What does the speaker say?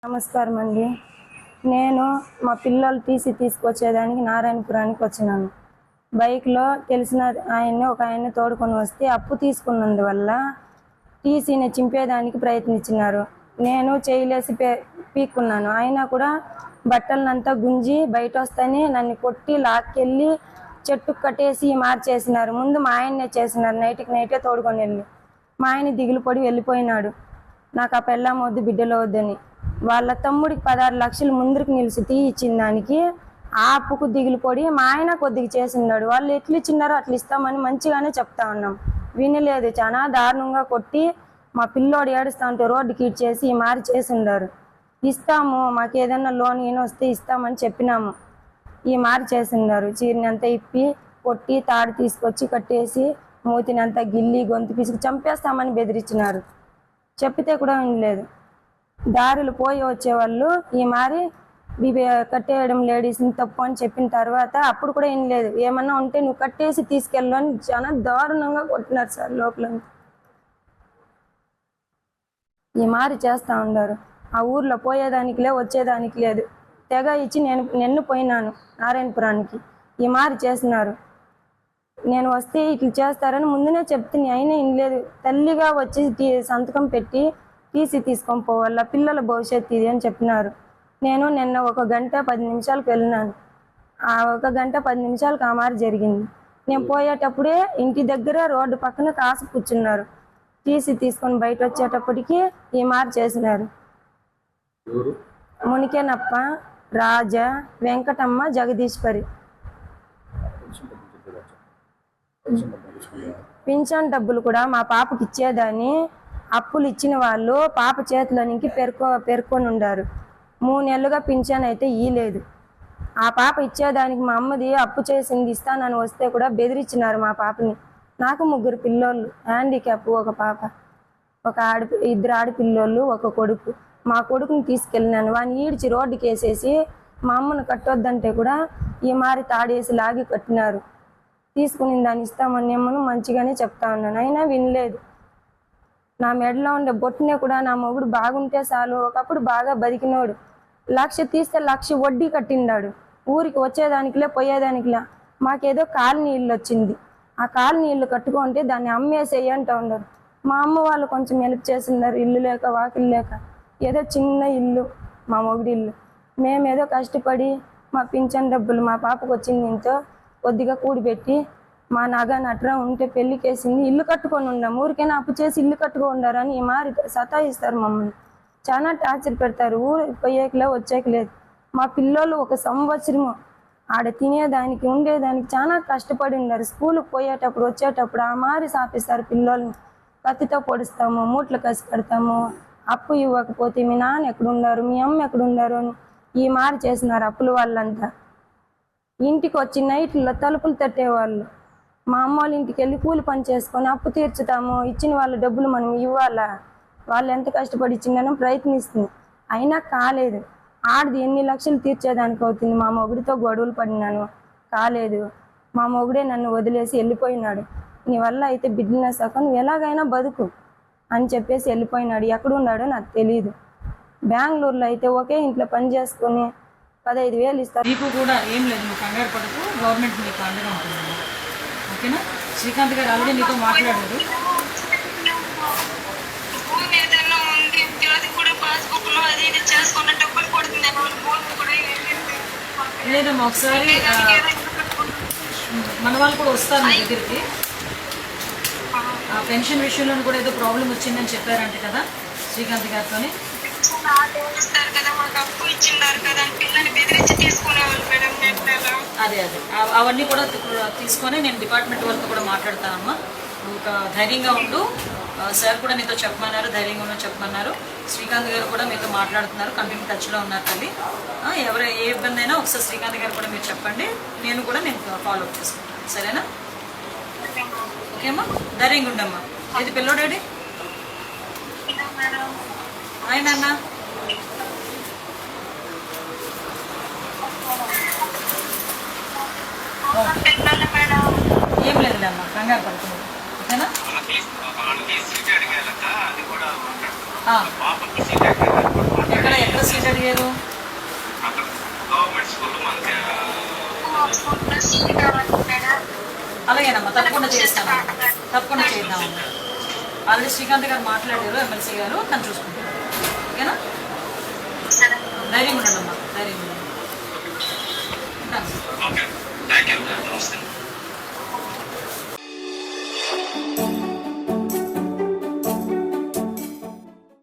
నమస్కారం అండి. నేను మా పిల్లలు టీసీ తీసుకొచ్చేదానికి నారాయణపురానికి వచ్చినాను. బైక్లో తెలిసిన ఆయన్ని తోడుకొని వస్తే అప్పు తీసుకున్నందువల్ల టీసీని చింపేదానికి ప్రయత్నించినారు. నేను చేయలేసి పీక్కున్నాను. అయినా కూడా బట్టలనంతా గుంజి బయట వస్తేనే నన్ను కొట్టి లాక్కెళ్ళి చెట్టుకు కట్టేసి మార్చేసినారు. ముందు మా ఆయన్నే చేసినారు. నైటే తోడుకొని వెళ్ళి మా ఆయన దిగులు పడి వెళ్ళిపోయినాడు. నాకు ఆ పెళ్ళాం వద్దు, బిడ్డలు వద్దని. వాళ్ళ తమ్ముడికి 16 లక్షలు ముందుకు నిలిచి ఇచ్చిన దానికి ఆ అప్పుకు దిగులు పడి మా ఆయన కొద్దిగా చేసినాడు. వాళ్ళు ఎట్లు ఇచ్చినారో అట్లా ఇస్తామని మంచిగానే చెప్తా ఉన్నాం. వినలేదు. చాలా దారుణంగా కొట్టి మా పిల్లోడు ఏడుస్తా ఉంటే రోడ్డుకి ఇచ్చేసి మారి చేసి ఉండారు. ఇస్తాము, మాకు ఏదైనా లోన్ ఈయన వస్తే ఇస్తామని చెప్పినాము. ఈ మారి చేసినారు. చీరనంతా ఇప్పి కొట్టి తాడు తీసుకొచ్చి కట్టేసి మూతినంతా గిల్లి గొంతు పిసికి చంపేస్తామని బెదిరించినారు. చెప్పితే కూడా వినలేదు. దారులు పోయి వచ్చేవాళ్ళు ఈ మారి కట్టేయడం లేడీస్ని తప్పు అని చెప్పిన తర్వాత అప్పుడు కూడా వినలేదు. ఏమన్నా ఉంటే నువ్వు కట్టేసి తీసుకెళ్ళు అని చాలా దారుణంగా కొట్టినారు సార్. లోపల ఈ మారి చేస్తూ ఉన్నారు. ఆ ఊర్లో పోయేదానికి వచ్చేదానికి లేదు. తెగ ఇచ్చి నిన్ను పోయినాను నారాయణపురానికి. ఈ మారి చేసినారు. నేను వస్తే ఇట్లా చేస్తారని ముందునే చెప్తే అయినా వినలేదు. తల్లిగా వచ్చి సంతకం పెట్టి టీసీ తీసుకొని పోవాల, పిల్లల భవిష్యత్తు ఇది అని చెప్పినారు. నేను నిన్న 1 గంట 10 నిమిషాలకు వెళ్ళినాను. ఆ 1 గంట 10 నిమిషాలకు ఆ మారి జరిగింది. నేను పోయేటప్పుడే ఇంటి దగ్గర రోడ్డు పక్కన కాసు కూర్చున్నారు. టీసీ తీసుకొని బయట వచ్చేటప్పటికి ఈ మారి చేసినారు. మునికేనప్ప, రాజా, వెంకటమ్మ, జగదీశ్వరి. పింఛన్ డబ్బులు కూడా మా పాపకి ఇచ్చేదాన్ని అప్పులు ఇచ్చిన వాళ్ళు పాప చేతిలోనికి పేర్కొని ఉండారు. 3 నెలలుగా పింఛన్ అయితే ఇయ్యలేదు. ఆ పాప ఇచ్చేదానికి మా అమ్మది అప్పు చేసింది ఇస్తానని వస్తే కూడా బెదిరించినారు మా పాపని. నాకు 3 పిల్లోళ్ళు, హ్యాండిక్యాప్, ఒక పాప, 2 ఆడపిల్లోళ్ళు, 1 కొడుకు. మా కొడుకుని తీసుకెళ్ళినాను. వాడిని ఈడ్చి రోడ్డుకి వేసేసి మా అమ్మను కట్టొద్దంటే కూడా ఈ మారి తాడేసి లాగి కట్టినారు. తీసుకుని దాన్ని ఇస్తామని అమ్మను మంచిగానే చెప్తా ఉన్నాను. అయినా వినలేదు. నా మెడలో ఉండే బొట్టునే కూడా నా మొగుడు బాగుంటే చాలు, ఒకప్పుడు బాగా బతికినోడు, 1,00,000 తీస్తే 1,00,000 వడ్డీ కట్టిండాడు. ఊరికి వచ్చేదానికిలే పోయేదానికిలే. మాకేదో కాలనీ ఇల్లు వచ్చింది. ఆ కాలనీ ఇల్లు కట్టుకుంటే దాన్ని అమ్మేసేయి అంటూ ఉన్నారు. మా అమ్మ వాళ్ళు కొంచెం హెల్ప్ చేస్తున్నారు. ఇల్లు లేక వాకిలు లేక ఏదో చిన్న ఇల్లు మా మొగుడి ఇల్లు. మేమేదో కష్టపడి మా పింఛన్ డబ్బులు మా పాపకు వచ్చింది ఇంతో కొద్దిగా కూడిపెట్టి మా నగ నట్రా ఉంటే పెళ్ళికేసింది ఇల్లు కట్టుకొని ఉన్నాం. ఊరికైనా అప్పు చేసి ఇల్లు కట్టుకొని ఉండారని ఈ మారి సతాయిస్తారు మమ్మల్ని. చాలా టార్చర్ పెడతారు. ఊరు పోయేకలే వచ్చేకలేదు. మా పిల్లోళ్ళు 1 సంవత్సరము ఆడ తినేదానికి ఉండేదానికి చాలా కష్టపడి ఉన్నారు. స్కూల్కి పోయేటప్పుడు వచ్చేటప్పుడు ఆ మారి సాపిస్తారు. పిల్లోళ్ళని కత్తితో పొడుస్తాము, మూట్లు కసి పెడతాము. అప్పు ఇవ్వకపోతే మీ నాన్న ఎక్కడున్నారు, మీ అమ్మ ఎక్కడున్నారు అని ఈ మారి చేసినారు. అప్పుల వాళ్ళంతా ఇంటికి వచ్చి నైట్లో తలుపులు తట్టేవాళ్ళు. మా అమ్మ వాళ్ళ ఇంటికి వెళ్ళి కూలి పని చేసుకొని అప్పు తీర్చుతాము, ఇచ్చిన వాళ్ళ డబ్బులు మనం ఇవ్వాలా. వాళ్ళు ఎంత కష్టపడి ఇచ్చిందని ప్రయత్నిస్తుంది. అయినా కాలేదు. ఆడది ఎన్ని లక్షలు తీర్చేదానికి అవుతుంది. మా మొగుడితో గొడవలు పడినాను, కాలేదు. మా మొగుడే నన్ను వదిలేసి వెళ్ళిపోయినాడు. నీ వల్ల అయితే బిడ్డన సగం నువ్వు ఎలాగైనా బతుకు అని చెప్పేసి వెళ్ళిపోయినాడు. ఎక్కడున్నాడో నాకు తెలియదు. బెంగళూరులో అయితే ఒకే ఇంట్లో పని చేసుకొని 15,000 ఇస్తారు. మీకు కూడా ఏం లేదు, నువ్వు కంగారు పడకు, గవర్నమెంట్ మీకు అండగా ఉంటుంది. ఓకేనా? శ్రీకాంత్ గారు ఆల్రెడీ నీతో మాట్లాడారు. లేదమ్మా, ఒకసారి మన వాళ్ళు కూడా వస్తారు మీ దగ్గరికి. ఆ పెన్షన్ విషయంలో కూడా ఏదో ప్రాబ్లం వచ్చిందని చెప్పారంటే కదా శ్రీకాంత్ గారితో. అదే అవన్నీ కూడా తీసుకొని నేను డిపార్ట్మెంట్ వాళ్ళతో కూడా మాట్లాడతానమ్మా. ఇంకా ధైర్యంగా ఉండు. సార్ కూడా నీతో చెప్పమన్నారు, ధైర్యంగా ఉండని చెప్పమన్నారు. శ్రీకాంత్ గారు కూడా మీతో మాట్లాడుతున్నారు, కంటిన్యూ టచ్లో ఉన్నారు తల్లి. ఏ ఇబ్బంది అయినా ఒకసారి శ్రీకాంత్ గారు కూడా మీరు చెప్పండి, నేను ఫాలో అప్ చేసుకుంటాను. సరేనా? ఓకే అమ్మా, ధైర్యంగా ఉండమ్మా. ఇది పిల్లోడాడి ఆయన అన్న ఏం లేదులే అమ్మా, కంగారు పడుతుంది. ఓకేనా? ఎక్కడ సీట్ అడిగారు? అలాగేనమ్మా, తప్పకుండా చేస్తాను, తప్పకుండా చేద్దాం. ఆల్రెడీ శ్రీకాంత్ గారు మాట్లాడారు, ఎమ్మెల్సీ గారు, తను చూసుకుంటారు. ఓకేనా? ధైర్యం ఉండండి అమ్మా, ధైర్యం ఉండండి. Okay, thank you.